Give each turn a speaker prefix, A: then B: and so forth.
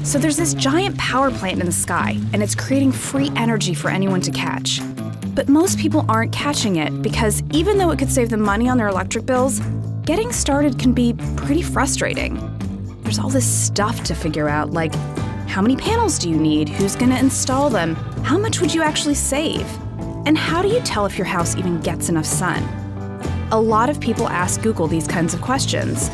A: So there's this giant power plant in the sky, and it's creating free energy for anyone to catch. But most people aren't catching it because even though it could save them money on their electric bills, getting started can be pretty frustrating. There's all this stuff to figure out, like how many panels do you need, who's gonna install them, how much would you actually save, and how do you tell if your house even gets enough sun? A lot of people ask Google these kinds of questions.